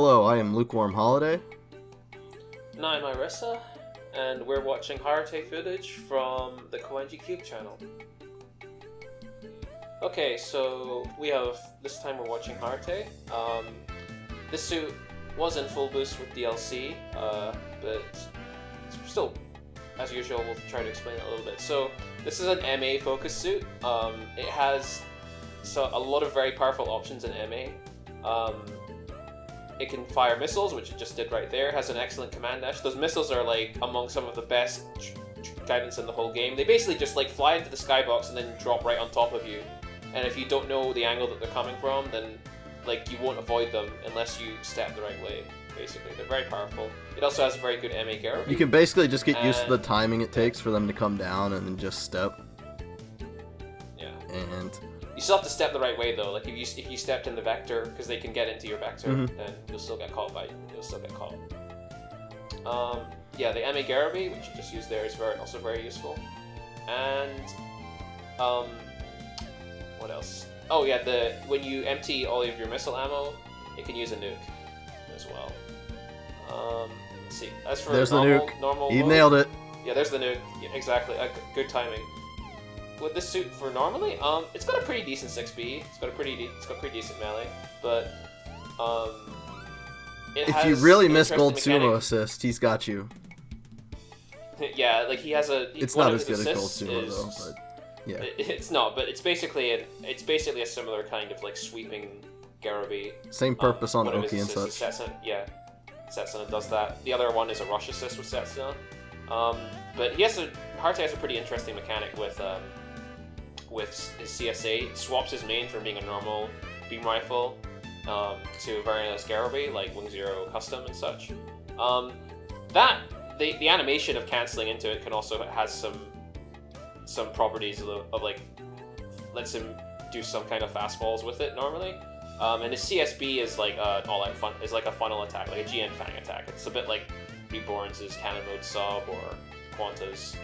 Hello, I am Lukewarm Holiday. And I'm Irissa, and we're watching Harute footage from the Koenji Cube channel. Okay, so this time we're watching Harute. This suit was in full boost with DLC, but still, as usual, we'll try to explain it a little bit. So, this is an MA focused suit. It has a lot of very powerful options in MA. It can fire missiles, which it just did right there. It has an excellent command dash. Those missiles are like among some of the best guidance in the whole game. They basically just like fly into the skybox and then drop right on top of you. And if you don't know the angle that they're coming from, then like you won't avoid them unless you step the right way. Basically, they're very powerful. It also has a very good MA Garrett. You can basically just get used to the timing it takes for them to come down and then just step. Yeah. And you still have to step the right way though. Like if you stepped in the vector, because they can get into your vector, then you'll still get caught Yeah, the MA Garabi, which you just used there, is also very useful. And what else? Oh yeah, when you empty all of your missile ammo, it can use a nuke as well. Let's see. As for there's normal, the nuke. Normal You mode, nailed it. Yeah, there's the nuke. Yeah, exactly. Good timing. With this suit for normally, it's got a pretty decent 6B. It's got pretty decent melee, but if you really miss Gold Sumo assist, he's got you. Yeah, like he has a. It's not as good as Gold Sumo though, but yeah. It's not, but it's basically a similar kind of like sweeping Garabi. Same purpose on Oki and such. Setsuna does that. The other one is a rush assist with Setsuna. But Harute has a pretty interesting mechanic with his CSA. It swaps his main from being a normal beam rifle to a very nice Garabi, like Wing Zero Custom and such. The animation of cancelling into it has some properties of like lets him do some kind of fastballs with it normally. And his CSB is like all-out fun. Is like a funnel attack, like a GN Fang attack. It's a bit like Reborn's Cannon Mode Sub or Quanta's,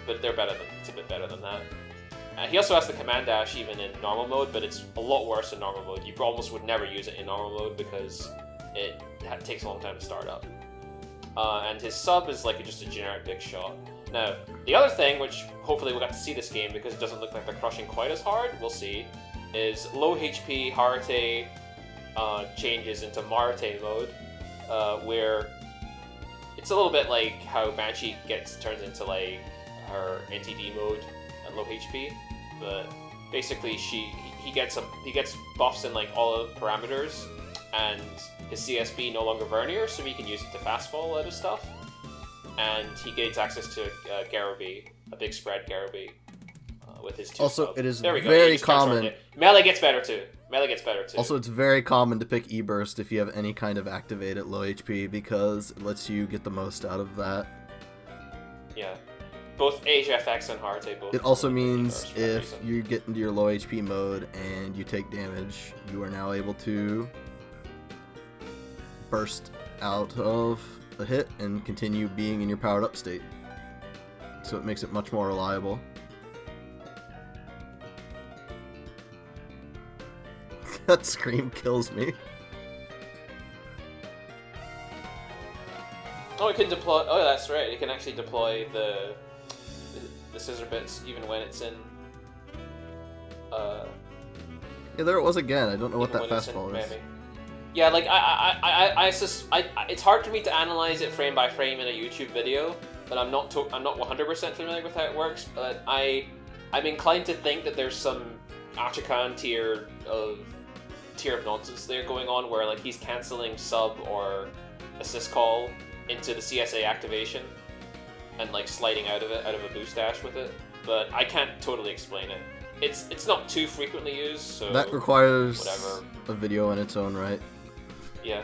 but it's a bit better than that. He also has the command dash even in normal mode, but it's a lot worse in normal mode. You almost would never use it in normal mode because it takes a long time to start up. And his sub is like just a generic big shot. Now, the other thing, which hopefully we'll get to see this game because it doesn't look like they're crushing quite as hard, we'll see, is low HP Harute changes into Marute mode, where it's a little bit like how Banshee turns into like her NTD mode at low HP, but basically he gets buffs in like all of the parameters, and his CSB no longer Vernier, so he can use it to fastfall out of stuff, and he gains access to Garabi, a big spread Garabi. With his two also, subs. it is very common. Melee gets better too. Also, it's very common to pick E-Burst if you have any kind of activate at low HP because it lets you get the most out of that. Yeah. Both HFX and Harute both. It also means if you get into your low HP mode and you take damage, you are now able to burst out of a hit and continue being in your powered up state. So it makes it much more reliable. That scream kills me. Oh, it can deploy. Oh, that's right. It can actually deploy the scissor bits even when it's in. Yeah, there it was again. I don't know what that fastball is. Yeah, like it's hard for me to analyze it frame by frame in a YouTube video, but I'm not 100% familiar with how it works. But I'm inclined to think that there's some Achikan tier of nonsense there going on where like he's cancelling sub or assist call into the CSA activation and like sliding out of a boost dash with it, but I can't totally explain it. It's not too frequently used, so that requires whatever. A video in its own right. Yeah.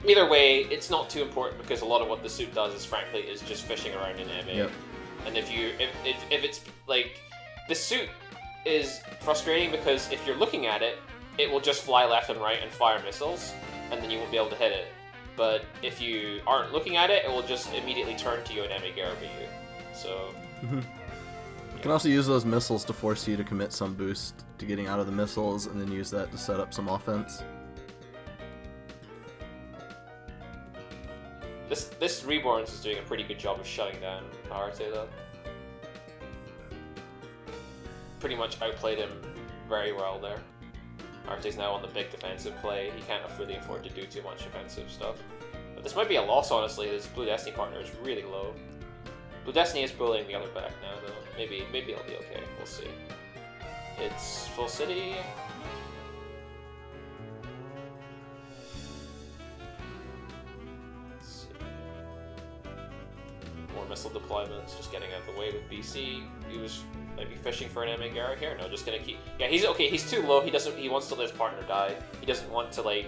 Either way, it's not too important because a lot of what the suit does is frankly is just fishing around in MA. Yep. And if it's like the suit is frustrating because if you're looking at it, it will just fly left and right and fire missiles, and then you won't be able to hit it. But if you aren't looking at it, it will just immediately turn to you and MA Garabi you. So. You can also use those missiles to force you to commit some boost to getting out of the missiles, and then use that to set up some offense. This Reborns is doing a pretty good job of shutting down Harute though. Pretty much outplayed him very well there. Harute's now on the big defensive play. He can't really afford to do too much offensive stuff. But this might be a loss, honestly. His Blue Destiny partner is really low. Blue Destiny is bullying the other back now, though. Maybe it'll be okay. We'll see. It's full city. Let's see. More missile deployments, just getting out of the way with BC. He was maybe fishing for an MA Gara here. No, just gonna keep. Yeah, he's okay. He's too low. He wants to let his partner die. He doesn't want to like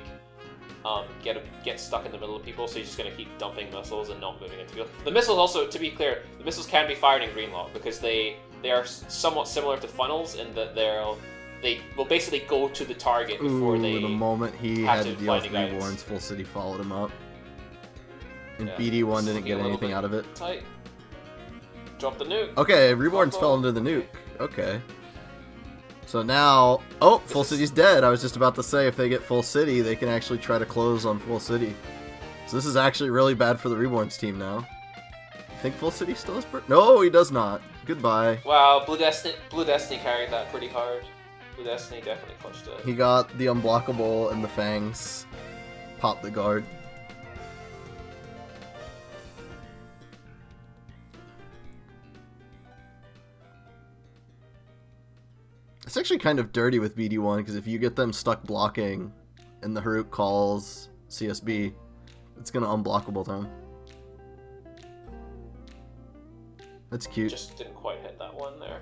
get stuck in the middle of people. So he's just gonna keep dumping missiles and not moving into field. The missiles also, to be clear, the missiles can be fired in green lock because they are somewhat similar to funnels in that they will basically go to the target before they. The moment he had to deal with Reborns, full city followed him up. And yeah, BD1 didn't get anything out of it. Tight. Drop the nuke. Okay, Reborns fell into the nuke. Okay. So now... Oh, Full City's dead. I was just about to say, if they get Full City, they can actually try to close on Full City. So this is actually really bad for the Reborns team now. I think Full City still has... No, he does not. Goodbye. Wow, Blue Destiny carried that pretty hard. Blue Destiny definitely clutched it. He got the unblockable and the fangs. Popped the guard. It's actually kind of dirty with BD1, because if you get them stuck blocking and the Harute calls CSB, it's going to unblockable them. That's cute. Just didn't quite hit that one there.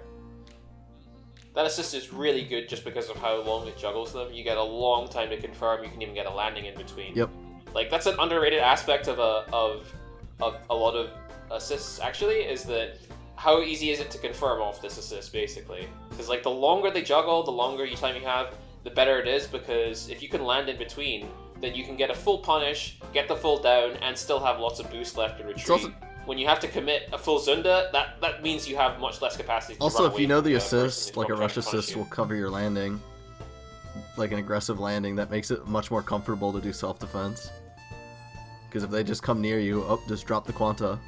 That assist is really good just because of how long it juggles them. You get a long time to confirm, you can even get a landing in between. Yep. Like, that's an underrated aspect of a lot of assists, actually, is that how easy is it to confirm off this assist, basically? Because, like, the longer they juggle, the longer time you have, the better it is, because if you can land in between, then you can get a full punish, get the full down, and still have lots of boost left to retreat. Also, when you have to commit a full Zunda, that means you have much less capacity to also, run if you know the assist, assist, like a rush assist will cover your landing, like an aggressive landing, that makes it much more comfortable to do self-defense. Because if they just come near you, oh, just drop the Quanta.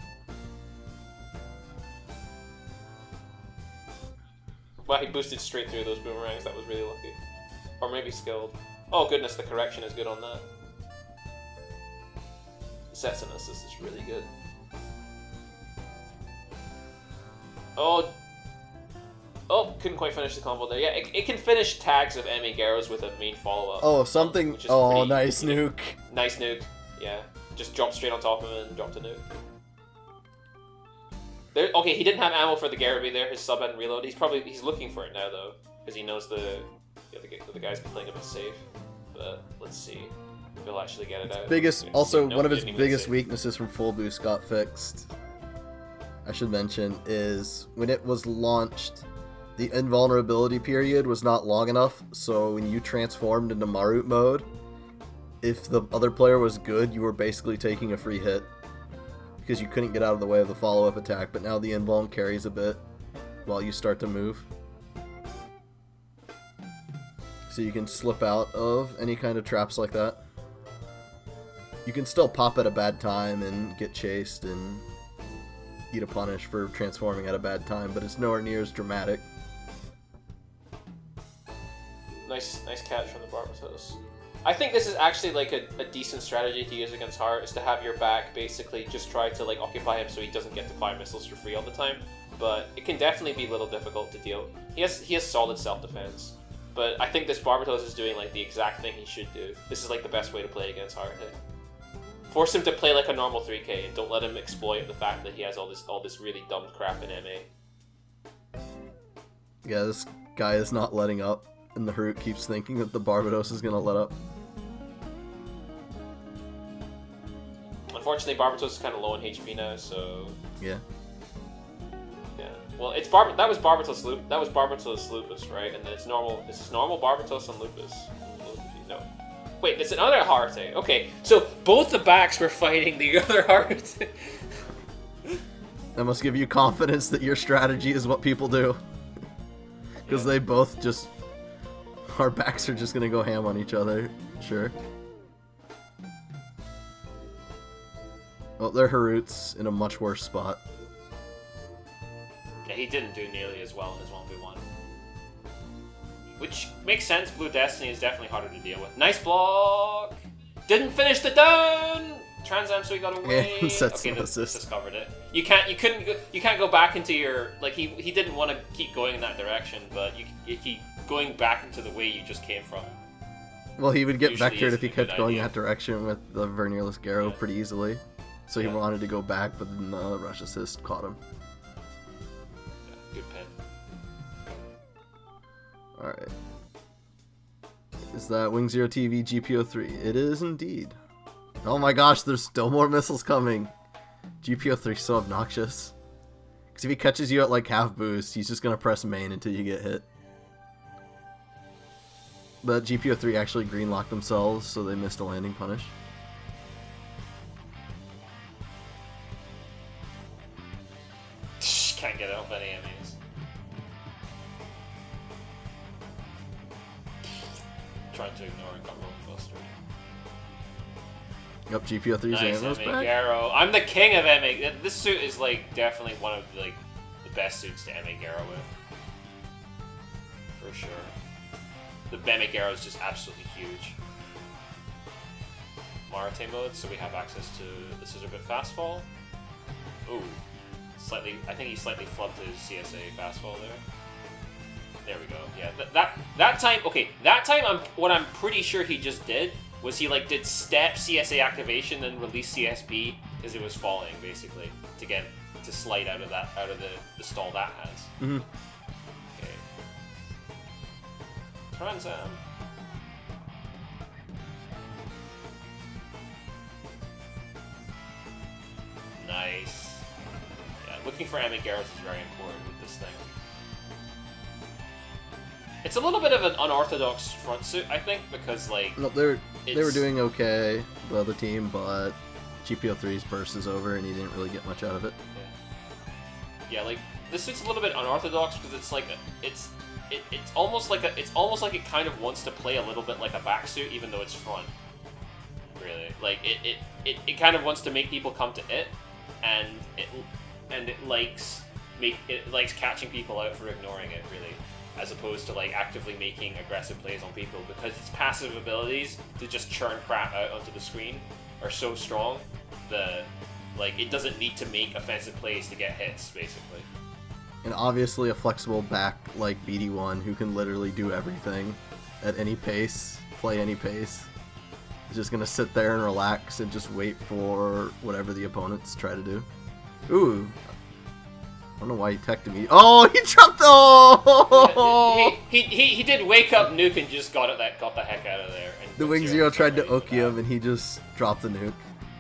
Wow, he boosted straight through those boomerangs. That was really lucky. Or maybe skilled. Oh goodness, the correction is good on that. Assassin assist is really good. Oh, couldn't quite finish the combo there. Yeah, it can finish tags of MA Garrows with a main follow-up. Oh, something. Oh, nice nuke. Nice nuke. Yeah, just drop straight on top of him and drop the nuke. There, okay, he didn't have ammo for the Garaby there. His sub hadn't reloaded. He's looking for it now though, because he knows the guy's playing a bit safe. But let's see if he'll actually get it out. One of his biggest weaknesses from full boost got fixed. I should mention is when it was launched, the invulnerability period was not long enough. So when you transformed into Marute mode, if the other player was good, you were basically taking a free hit. Because you couldn't get out of the way of the follow-up attack, but now the invuln carries a bit while you start to move. So you can slip out of any kind of traps like that. You can still pop at a bad time and get chased and eat a punish for transforming at a bad time, but it's nowhere near as dramatic. Nice catch from the Barbatos. I think this is actually like a decent strategy to use against Hart, is to have your back basically just try to like occupy him so he doesn't get to fire missiles for free all the time. But it can definitely be a little difficult to deal. He has solid self-defense, but I think this Barbatos is doing like the exact thing he should do. This is like the best way to play against Hart. Force him to play like a normal 3K and don't let him exploit the fact that he has all this really dumb crap in MA. Yeah, this guy is not letting up, and the Harute keeps thinking that the Barbatos is gonna let up. Unfortunately, Barbatos is kind of low on HP now, so yeah. Well, that was Barbatos Lupus, right? And then it's normal. This is normal Barbatos and Lupus. No, wait, it's another Harute. Okay, so both the backs were fighting the other Harute. That must give you confidence that your strategy is what people do, because they both just. Our backs are just gonna go ham on each other. Sure. Well, their Harute's in a much worse spot. Yeah, he didn't do nearly as well in his 1v1. Which makes sense. Blue Destiny is definitely harder to deal with. Nice block! Didn't finish the down! Transam, so he got away. And sets okay, no this assist. discovered it. You can't go back into your, like, he didn't want to keep going in that direction, but you keep going back into the way you just came from. Well, he would get Usually vectored if he isn't a good kept going idea. that direction with the Vernierless Garrow Yeah. pretty easily. So he Yeah. wanted to go back, but then the rush assist caught him. Yeah, good pin. Alright. Is that Wing Zero TV GPO3? It is indeed. Oh my gosh, there's still more missiles coming. GPO3 is so obnoxious. Because if he catches you at like half boost, he's just going to press main until you get hit. But GPO3 actually green locked themselves, so they missed a landing punish. Can't get off any enemies. Trying to ignore and got roll buster. Yep, GPO3's Nice, ammo's MA back. Garrow. I'm the king of MA. This suit is like definitely one of like the best suits to MA Garrow with. For sure. The MA Garrow is just absolutely huge. Marute mode, so we have access to the Scissor Bit Fastfall. Ooh. Slightly, I think he slightly flubbed his CSA fastfall there. There we go. Yeah, that time. Okay, that time. What I'm pretty sure he just did was he like did step CSA activation, then release CSB because it was falling basically to slide out of the stall that has. Mm-hmm. Okay. Transam. Nice. Looking for MA Garrus is very important with this thing. It's a little bit of an unorthodox front suit, I think, because like No, they were doing okay, the other team, but GPO3's burst is over and he didn't really get much out of it. Yeah, like this suit's a little bit unorthodox because it's like it's almost like it kind of wants to play a little bit like a back suit, even though it's front. Really, like it kind of wants to make people come to it, and it likes catching people out for ignoring it, really, as opposed to like actively making aggressive plays on people, because its passive abilities to just churn crap out onto the screen are so strong that like it doesn't need to make offensive plays to get hits, basically. And obviously a flexible back like BD1 who can literally do everything at any pace, play any pace. He's just gonna sit there and relax and just wait for whatever the opponents try to do. Ooh. I don't know why he teched me. Oh, he dropped the... Oh! He did wake up nuke and just got the heck out of there. And The Wing Zero tried to Oki him and he just dropped the nuke.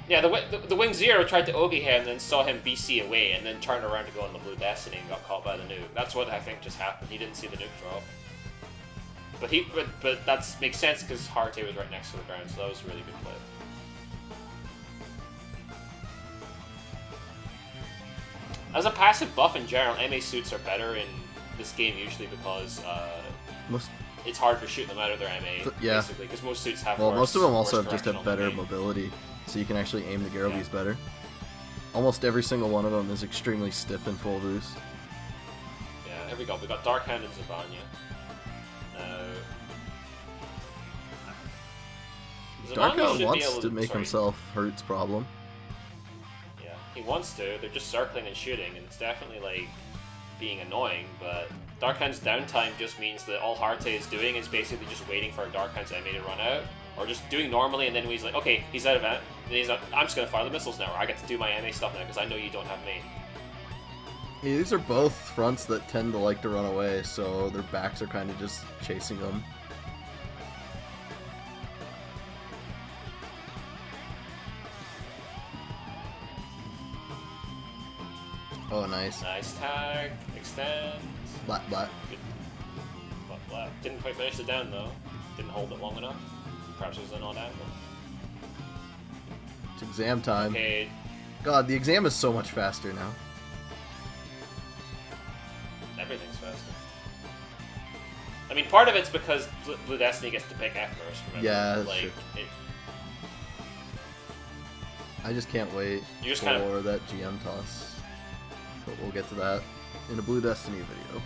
Yeah, the Wing Zero tried to Oki him and then saw him BC away and then turned around to go on the Blue Destiny and got caught by the nuke. That's what I think just happened. He didn't see the nuke drop. But that makes sense because Harute was right next to the ground, so that was a really good play. As a passive buff in general, MA suits are better in this game usually because it's hard to shoot them out of their MA, yeah. basically, because most suits have Well, most of them also worse have just have directional better MA. mobility, so you can actually aim the Garrowbees better. Almost every single one of them is extremely stiff in full boost. Yeah, here we go. We got Dark Hand and Zabanya. Darkout wants to make himself Hurt's problem. Yeah, he wants to. They're just circling and shooting, and it's definitely like being annoying. But Darkhand's downtime just means that all Harute is doing is basically just waiting for Darkhand's MA to run out, or just doing normally, and then when he's like, okay, he's out of it, and he's like, I'm just gonna fire the missiles now, or I get to do my MA stuff now because I know you don't have main. Yeah, these are both fronts that tend to like to run away, so their backs are kind of just chasing them. Oh, nice. Nice tag, extend. Black. Good. Black. Didn't quite finish it down though. Didn't hold it long enough. Perhaps it was an odd angle. It's exam time. Okay. God, the exam is so much faster now. Everything's faster. I mean, part of it's because Blue Destiny gets to pick F first. Remember? Yeah, that's like, true. I just can't wait You just for kind of that GM toss. But we'll get to that in a Blue Destiny video.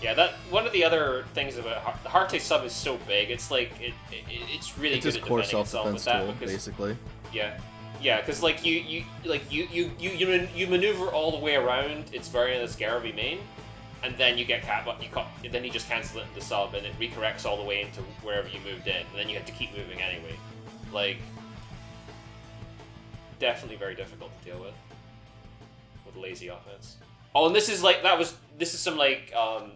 Yeah, that one of the other things about the Harute sub is so big. It's like it's really It's good just at core defending itself with self-defense that tool, because basically. yeah, because like you maneuver all the way around its variant of Scarabee main, and then you get then you just cancel it in the sub, and it recorrects all the way into wherever you moved in, and then you have to keep moving anyway. Like, definitely very difficult to deal with lazy offense. Oh, and this is some like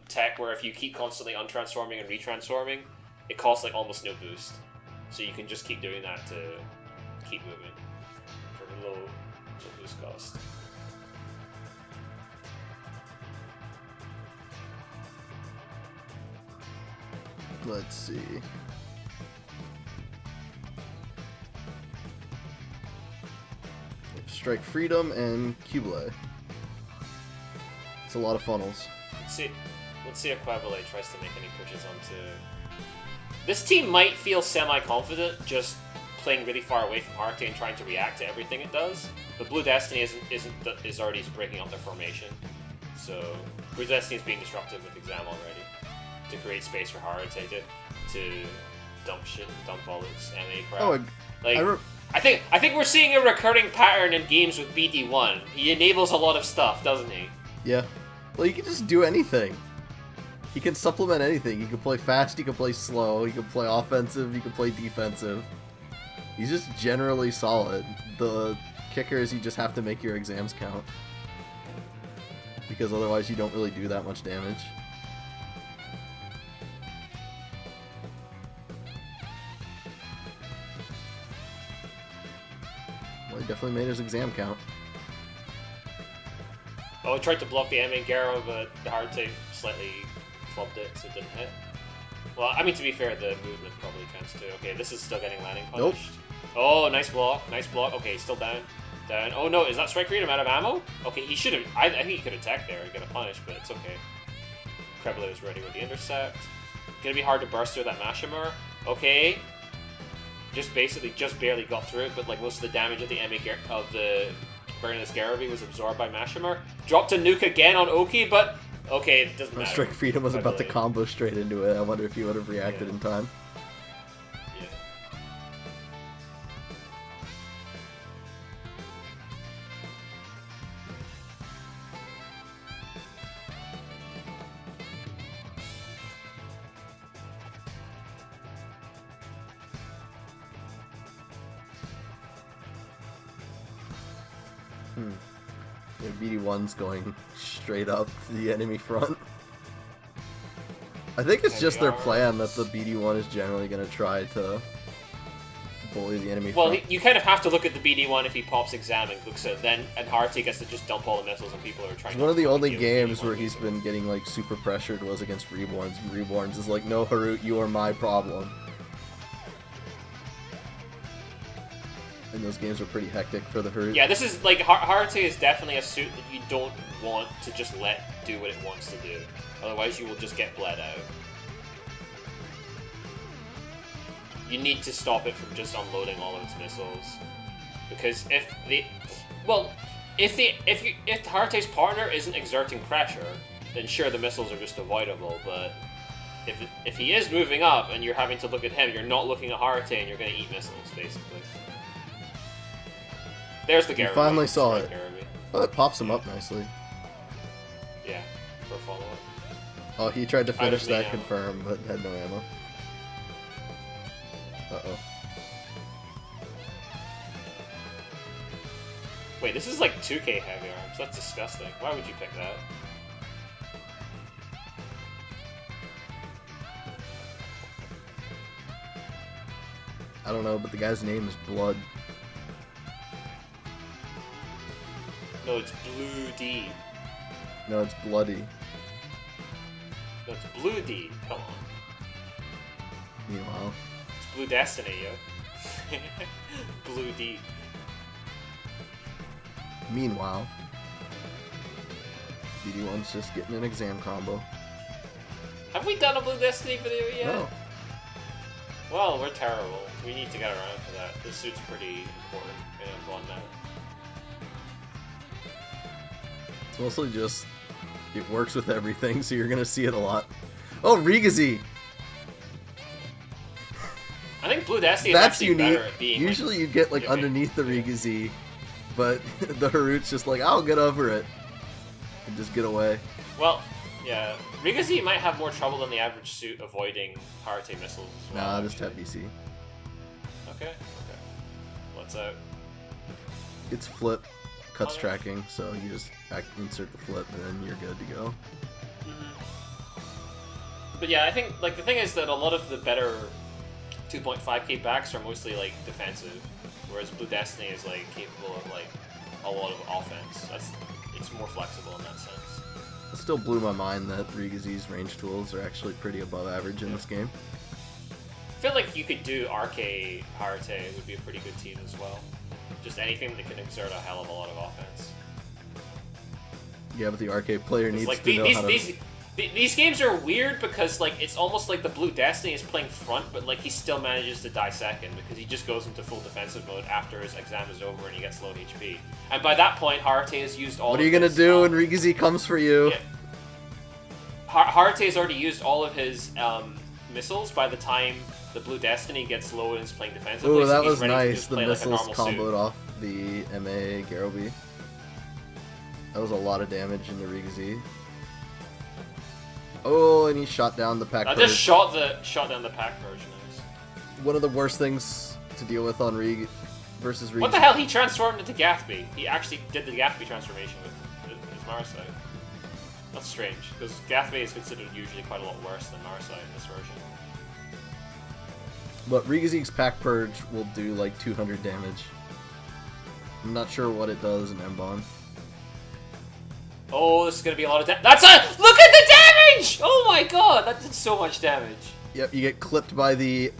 tech where if you keep constantly untransforming and retransforming, it costs like almost no boost, so you can just keep doing that to keep moving for low boost cost. Let's see. Strike Freedom and Cubelay. It's a lot of funnels. Let's see if Quavale tries to make any pushes onto. This team might feel semi-confident just playing really far away from Harute and trying to react to everything it does. But Blue Destiny is already breaking up their formation, so Blue Destiny is being disruptive with Exam already to create space for Harute to dump shit, dump all its MA crap. Oh, I think we're seeing a recurring pattern in games with BD1. He enables a lot of stuff, doesn't he? Yeah. Well, you can just do anything. He can supplement anything. He can play fast, he can play slow, he can play offensive, he can play defensive. He's just generally solid. The kicker is you just have to make your exams count. Because otherwise you don't really do that much damage. Well, he definitely made his exam count. Oh, I tried to block the MA Garo, but the Harute slightly flubbed it, so it didn't hit. Well, I mean, to be fair, the movement probably counts too. Okay, this is still getting landing punished. Nope. Oh, nice block, nice block. Okay, still down. Down. Oh no, is that Strike Freedom out of ammo? Okay, he should have. I think he could attack there and get a punish, but it's okay. Krebler is ready with the intercept. Gonna be hard to burst through that Mashimur. Okay. Just barely got through it, but like most of the damage of the Bernadus Garabee was absorbed by Mashimur. Dropped a nuke again on Oki, but okay, it doesn't matter. Strike Freedom was about to combo straight into it. I wonder if he would have reacted in time. Yeah. Yeah, BD1's going straight up to the enemy front. I think it's just their plan that the BD1 is generally going to try to bully the enemy front. Well, you kind of have to look at the BD1 if he pops Exam and looks at then, and Harute gets to just dump all the missiles and people are trying. One of the only games where he's been getting like super pressured was against Reborns. And Reborns is like, no, Harute, you are my problem. And those games are pretty hectic for the Harute. Yeah, this is like Harute is definitely a suit that you don't want to just let do what it wants to do. Otherwise, you will just get bled out. You need to stop it from just unloading all of its missiles, because if Harute's partner isn't exerting pressure, then sure the missiles are just avoidable. But if he is moving up and you're having to look at him, you're not looking at Harute and you're going to eat missiles basically. There's the Garabee. You finally saw it. Garabee. Oh, it pops him up nicely. Yeah, for a follow-up. Oh, he tried to finish that confirm, but had no ammo. Uh-oh. Wait, this is like 2k heavy arms. That's disgusting. Why would you pick that? I don't know, but the guy's name is Blood. No, it's Blue D. No, it's Bloody. No, it's Blue D. Come on. Meanwhile. It's Blue Destiny, yo. Blue D. Meanwhile. BD1's just getting an exam combo. Have we done a Blue Destiny video yet? No. Well, we're terrible. We need to get around to that. This suit's pretty important in MBON now. It's mostly just it works with everything, so you're gonna see it a lot. Oh, Rigazi! I think Blue Destiny is That's actually unique. better at being. Usually you get like underneath the Rigazi, but the Harute's just like, I'll get over it and just get away. Well, yeah, Rigazi might have more trouble than the average suit avoiding Harute missiles. As well, Nah, just tap BC. Okay. What's out? It's flip, cuts tracking, so you just insert the flip and then you're good to go. But yeah, I think like the thing is that a lot of the better 2.5k backs are mostly like defensive, whereas Blue Destiny is like capable of like a lot of offense. It's more flexible in that sense. It still blew my mind that Rigazi's range tools are actually pretty above average in this game. I feel like you could do RK Harute would be a pretty good team as well. Just anything that can exert a hell of a lot of offense. Yeah, but the arcade player needs like to know how to... These games are weird because like it's almost like the Blue Destiny is playing front, but like he still manages to die second because he just goes into full defensive mode after his exam is over and he gets low HP. And by that point, Harute has used all. What are you gonna do when Rigazi comes for you? Yeah. Harute has already used all of his missiles by the time the Blue Destiny gets low and is playing defensively. Ooh, that so was nice. The like missiles comboed off the MA Garobi. That was a lot of damage in the Rigazi. Oh, and he shot down the pack. I just shot down the pack version. One of the worst things to deal with on Rig versus Rig. What the hell? He transformed into Gathby. He actually did the Gathby transformation with his Marute. That's strange, because Gathby is considered usually quite a lot worse than Marute in this version. But Rigazi's pack purge will do like 200 damage. I'm not sure what it does in MBON. Oh, this is gonna be a lot of damage. Look at the damage! Oh my god, that did so much damage. Yep, you get clipped by the...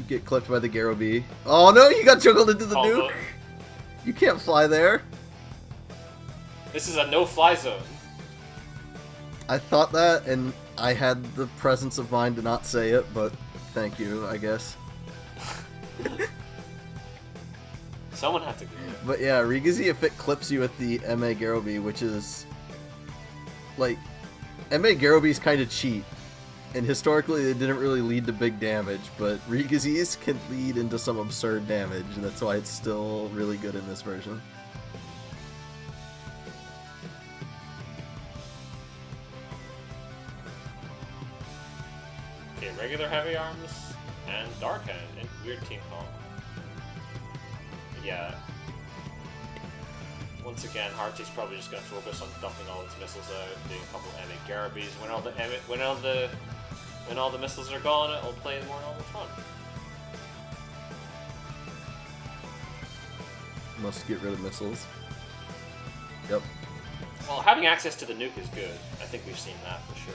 Garobi. Oh no, you got juggled into the nuke! You can't fly there. This is a no-fly zone. I thought that, and I had the presence of mind to not say it, but thank you, I guess. Someone had to do it. But yeah, Rigazi, if it clips you with the MA Garobi, which is... like, MA Garobi's kind of cheat. And historically, they didn't really lead to big damage, but Rigazi's can lead into some absurd damage, and that's why it's still really good in this version. Okay, regular heavy arms and dark hand and weird team comp. Yeah. Once again, Harute's probably just gonna focus on dumping all his missiles out, doing a couple of MA Garabis. When all the missiles are gone, it'll play more normal fun. Must get rid of missiles. Yep. Well, having access to the nuke is good. I think we've seen that for sure.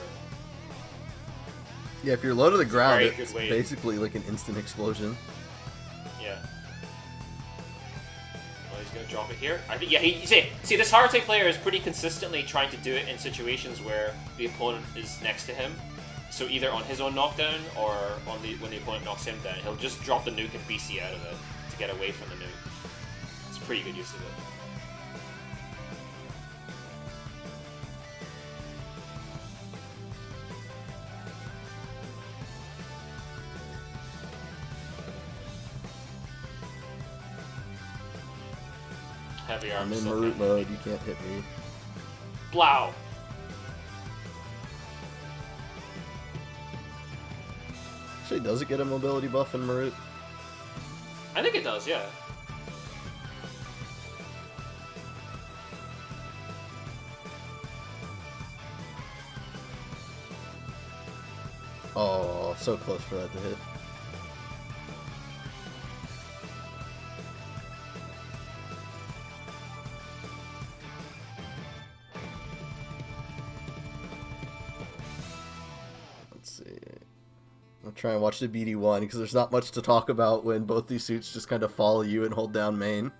Yeah, if you're low to the ground, very it's good way. basically like an instant explosion. Yeah. Well, he's gonna drop it here. I think, yeah. See, this Harute player is pretty consistently trying to do it in situations where the opponent is next to him. So either on his own knockdown or on when the opponent knocks him down, he'll just drop the nuke and BC out of it to get away from the nuke. It's pretty good use of it. Heavy I'm arms. in Marute mode, you can't hit me. Blow! Actually, does it get a mobility buff in Marute? I think it does, yeah. Oh, so close for that to hit. Let's see. I'll try and watch the BD1 because there's not much to talk about when both these suits just kind of follow you and hold down main.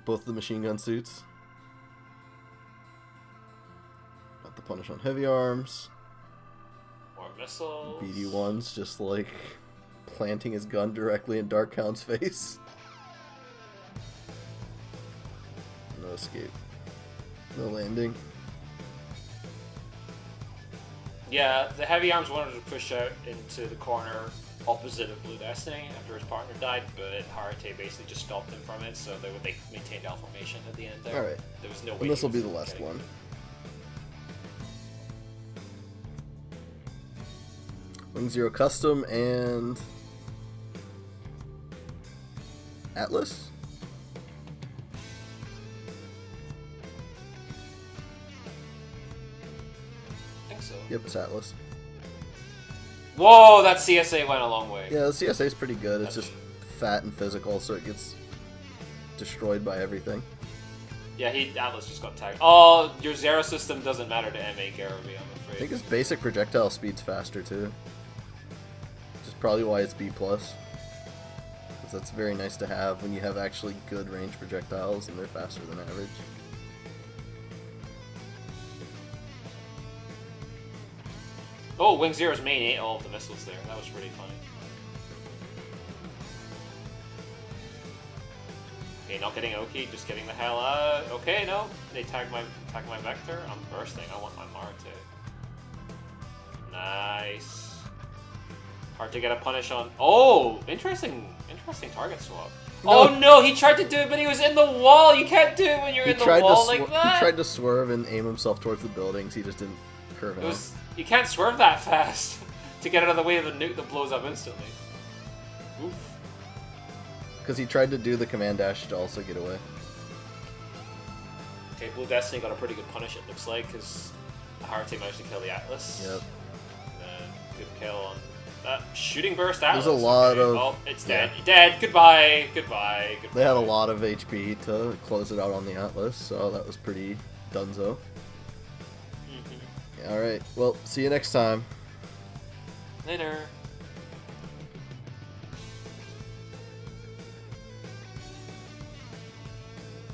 Both the machine gun suits. Got the punish on heavy arms. More missiles. BD1's just like planting his gun directly in Darkhound's face. No escape. No landing. Yeah, the heavy arms wanted to push out into the corner opposite of Blue Destiny after his partner died, but Harute basically just stopped him from it, so they maintained L formation at the end there. Alright. There was no way. And this will be the last one. Wing Zero Custom and Atlas? I think so. Yep, it's Atlas. Whoa, that CSA went a long way. Yeah, the CSA is pretty good. It's just fat and physical, so it gets destroyed by everything. Yeah, Atlas just got tagged. Oh, your Zero system doesn't matter to MA Garaby, I'm afraid. I think his basic projectile speed's faster too. Which is probably why it's B+. Because that's very nice to have when you have actually good range projectiles and they're faster than average. Oh, Wing Zero's main ate all of the missiles there. That was pretty funny. Okay, not getting Oki, just getting the hell out. Okay, no, they tagged my vector. I'm bursting. I want my Marute. Nice. Hard to get a punish on. Oh, interesting target swap. No. Oh no, he tried to do it, but he was in the wall. You can't do it when you're in the wall like that. He tried to swerve and aim himself towards the buildings. He just didn't curve out. You can't swerve that fast to get out of the way of the nuke that blows up instantly. Oof. Because he tried to do the command dash to also get away. Okay, Blue Destiny got a pretty good punish, it looks like, because Harute managed to kill the Atlas. Yep. Good kill on that shooting burst Atlas. There's a lot of... Oh, it's dead. You're dead. Goodbye. Goodbye. Goodbye. They had a lot of HP to close it out on the Atlas, so that was pretty dunzo. Alright, well, see you next time. Later.